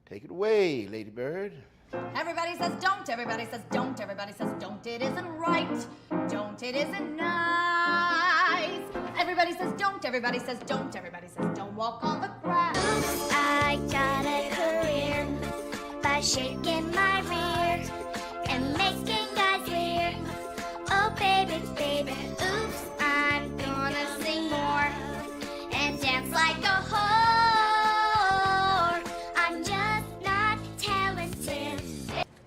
Take it away, Lady Bird. Everybody says don't, everybody says don't, everybody says don't, it isn't right. Don't, it isn't nice. Everybody says don't, everybody says don't, everybody says don't walk on the grass. I got a career by shaking my rear and making guys leer. Oh baby, baby, oops, I'm gonna sing more and dance like a whore. I'm just not talented.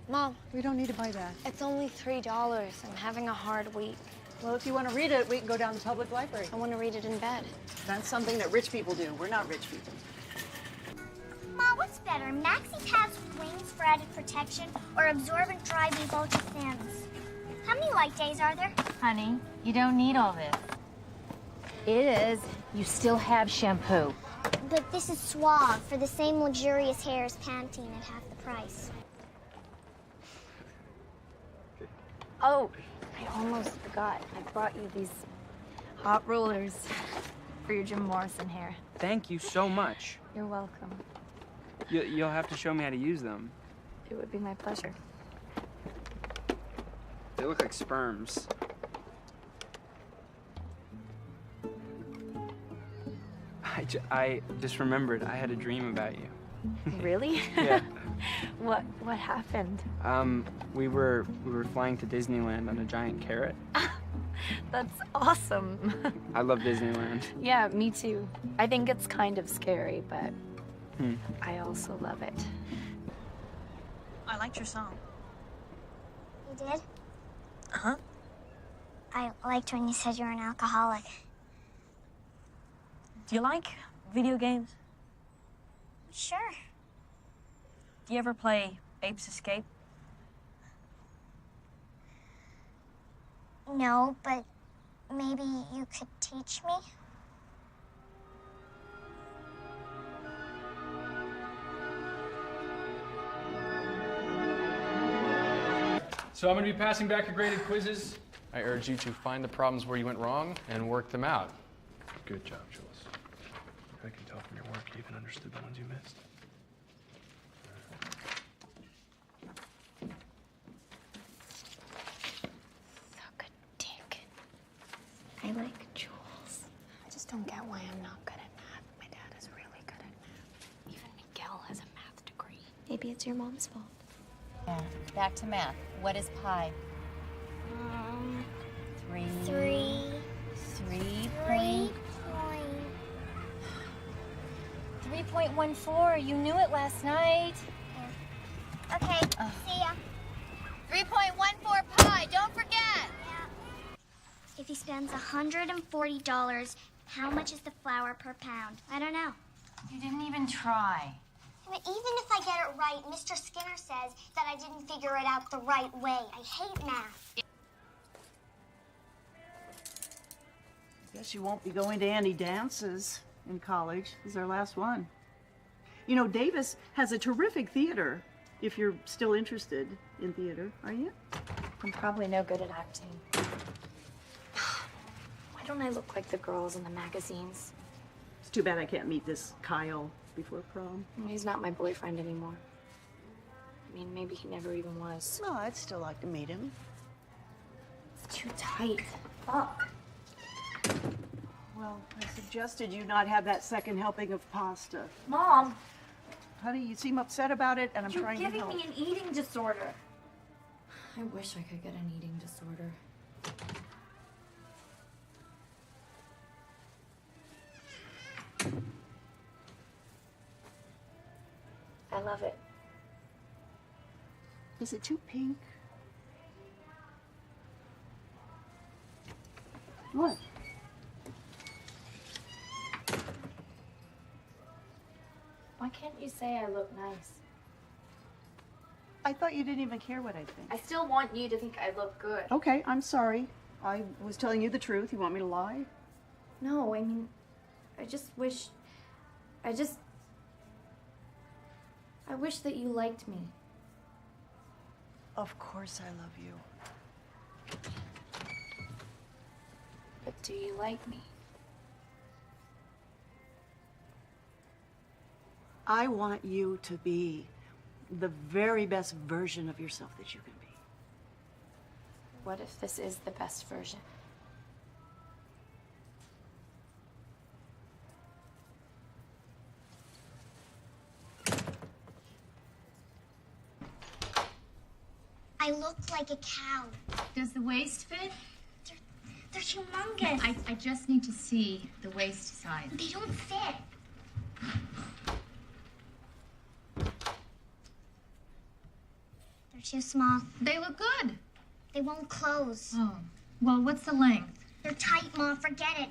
Mom, we don't need to buy that. It's only $3. I'm having a hard week. Well, if you want to read it, we can go down to the public library. I want to read it in bed. That's something that rich people do. We're not rich people. Ma, what's better, Maxi Pads with wings for added protection or absorbent dry beef ultra thins? How many light days are there? Honey, you don't need all this. It is. You still have shampoo. But this is Suave for the same luxurious hair as Pantene at half the price. Oh, I almost forgot. I brought you these hot rollers for your Jim Morrison hair. Thank you so much. You're welcome. You'll have to show me how to use them. It would be my pleasure. They look like sperms. I just remembered I had a dream about you. Really? Yeah. What happened? We were flying to Disneyland on a giant carrot. That's awesome. I love Disneyland. Yeah, me too. I think it's kind of scary, but I also love it. I liked your song. You did? Uh-huh. I liked when you said you were an alcoholic. Do you like video games? Sure. Do you ever play Apes Escape? No, but maybe you could teach me? So I'm going to be passing back your graded quizzes. I urge you to find the problems where you went wrong and work them out. Good job, Jules. I can tell from your work you even understood the ones you missed. Suck a dick. I like Jules. I just don't get why I'm not good at math. My dad is really good at math. Even Miguel has a math degree. Maybe it's your mom's fault. Yeah. Back to math. What is pi? 3.14. You knew it last night. Yeah. Okay, see ya. 3.14 pi. Don't forget. Yeah. If he spends $140, how much is the flour per pound? I don't know. You didn't even try. But even if I get it right, Mr. Skinner says that I didn't figure it out the right way. I hate math. Guess you won't be going to any dances in college. This is our last one. You know, Davis has a terrific theater, if you're still interested in theater, are you? I'm probably no good at acting. Why don't I look like the girls in the magazines? It's too bad I can't meet this Kyle before prom. He's not my boyfriend anymore. I mean, maybe he never even was. No, I'd still like to meet him. It's too tight. Fuck. Well, I suggested you not have that second helping of pasta. Mom! Honey, you seem upset about it, and I'm trying to help. You're giving me an eating disorder. I wish I could get an eating disorder. I love it. Is it too pink? What? Why can't you say I look nice? I thought you didn't even care what I think. I still want you to think I look good. Okay, I'm sorry. I was telling you the truth. You want me to lie? No, I mean, I wish that you liked me. Of course I love you. But do you like me? I want you to be the very best version of yourself that you can be. What if this is the best version? I look like a cow. Does the waist fit? They're humongous. I just need to see the waist size. They don't fit. They're too small. They look good. They won't close. Oh, well, what's the length? They're tight, Mom. Forget it.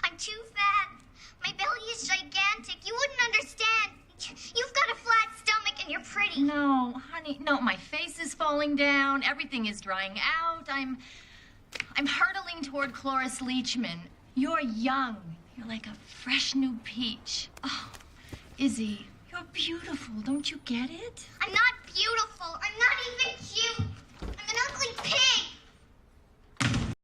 I'm too fat. My belly is gigantic. You wouldn't understand. You've got a flat stomach and you're pretty. No, honey, no, my face is falling down. Everything is drying out. I'm hurtling toward Cloris Leachman. You're young. You're like a fresh new peach. Oh, Izzie, you're beautiful. Don't you get it? I'm not